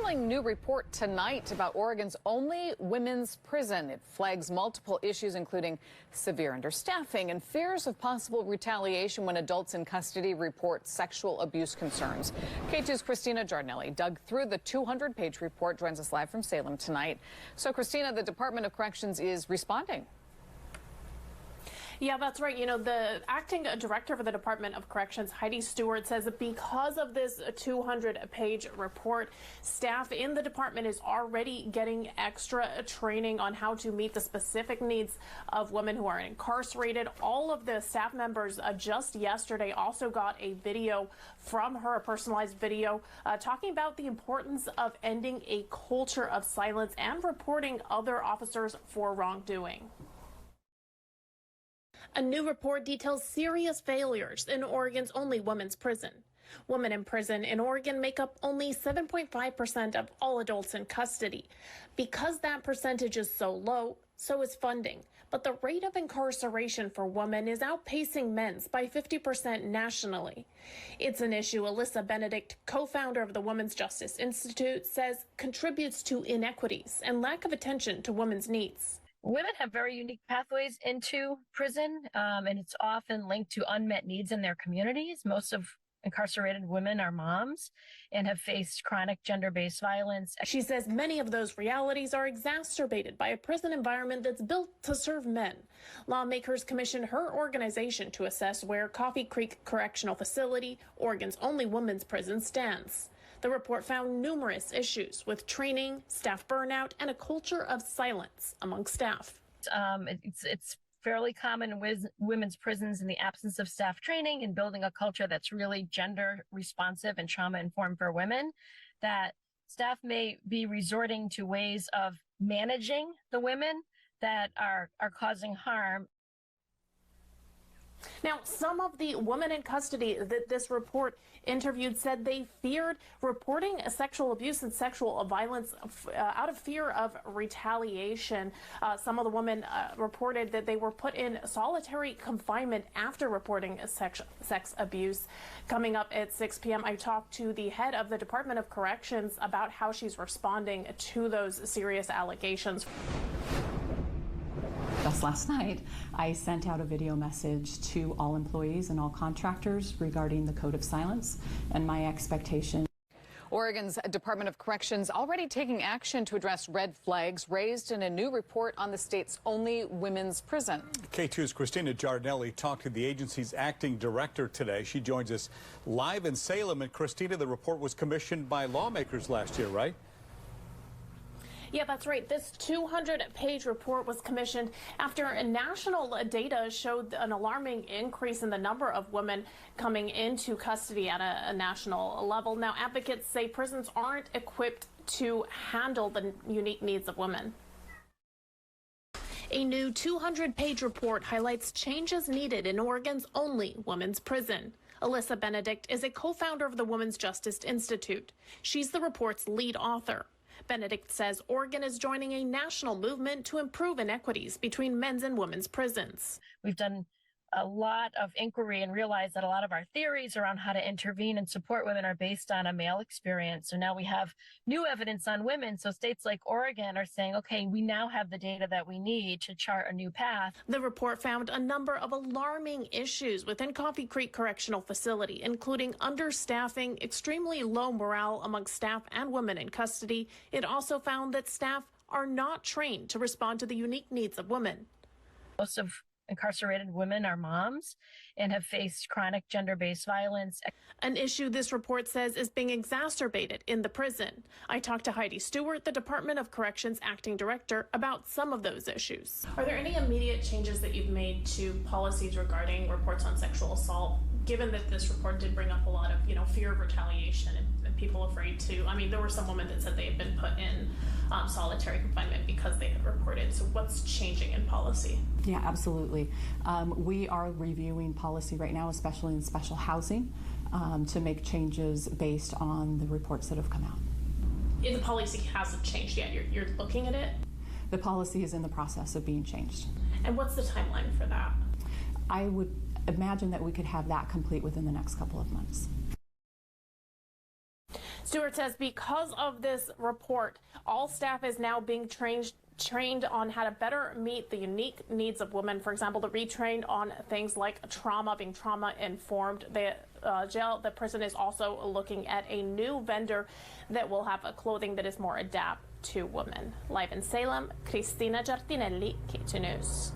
startling new report tonight about Oregon's only women's prison. It flags multiple issues, including severe understaffing and fears of possible retaliation when adults in custody report sexual abuse concerns. KATU's Christina Giardinelli dug through the 200-page report, joins us live from Salem tonight. So, Christina, the Department of Corrections is responding. Yeah, that's right. You know, the acting director for the Department of Corrections, Heidi Stewart, says that because of this 200-page report, staff in the department is already getting extra training on how to meet the specific needs of women who are incarcerated. All of the staff members just yesterday also got a video from her, a personalized video, talking about the importance of ending a culture of silence and reporting other officers for wrongdoing. A new report details serious failures in Oregon's only women's prison. Women in prison in Oregon make up only 7.5% of all adults in custody. Because that percentage is so low, so is funding. But the rate of incarceration for women is outpacing men's by 50% nationally. It's an issue Alyssa Benedict, co-founder of the Women's Justice Institute, says contributes to inequities and lack of attention to women's needs. Women have very unique pathways into prison, and it's often linked to unmet needs in their communities. Most of incarcerated women are moms and have faced chronic gender-based violence. She says many of those realities are exacerbated by a prison environment that's built to serve men. Lawmakers commissioned her organization to assess where Coffee Creek Correctional Facility, Oregon's only women's prison, stands. The report found numerous issues with training, staff burnout, and a culture of silence among staff. It's fairly common with women's prisons in the absence of staff training and building a culture that's really gender responsive and trauma informed for women, that staff may be resorting to ways of managing the women that are causing harm. Now, some of the women in custody that this report interviewed said they feared reporting sexual abuse and sexual violence out of fear of retaliation. Some of the women reported that they were put in solitary confinement after reporting sex abuse. Coming up at 6 p.m., I talked to the head of the Department of Corrections about how she's responding to those serious allegations. Just last night, I sent out a video message to all employees and all contractors regarding the code of silence and my expectation. Oregon's Department of Corrections already taking action to address red flags raised in a new report on the state's only women's prison. KATU's Christina Giardinelli talked to the agency's acting director today. She joins us live in Salem. And Christina, the report was commissioned by lawmakers last year, right? Yeah, that's right. This 200-page report was commissioned after national data showed an alarming increase in the number of women coming into custody at a national level. Now, advocates say prisons aren't equipped to handle the unique needs of women. A new 200-page report highlights changes needed in Oregon's only women's prison. Alyssa Benedict is a co-founder of the Women's Justice Institute. She's the report's lead author. Benedict says Oregon is joining a national movement to improve inequities between men's and women's prisons. We've done a lot of inquiry and realized that a lot of our theories around how to intervene and support women are based on a male experience. So now we have new evidence on women. So states like Oregon are saying, okay, we now have the data that we need to chart a new path. The report found a number of alarming issues within Coffee Creek Correctional Facility, including understaffing, extremely low morale among staff and women in custody. It also found that staff are not trained to respond to the unique needs of women. Most of incarcerated women are moms and have faced chronic gender-based violence. An issue this report says is being exacerbated in the prison. I talked to Heidi Stewart, the Department of Corrections acting director, about some of those issues. Are there any immediate changes that you've made to policies regarding reports on sexual assault, given that this report did bring up a lot of, fear of retaliation and people afraid to? I mean, there were some women that said they had been put in solitary confinement because they had reported. So what's changing in policy? Yeah, absolutely. We are reviewing policy right now, especially in special housing, to make changes based on the reports that have come out. The policy hasn't changed yet. You're looking at it? The policy is in the process of being changed. And what's the timeline for that? I would imagine that we could have that complete within the next couple of months. Stewart says because of this report, all staff is now being trained on how to better meet the unique needs of women. For example, they're retrained on things like trauma, being trauma informed. The prison is also looking at a new vendor that will have a clothing that is more adapt to women. Live in Salem, Cristina Giardinelli, KATU News.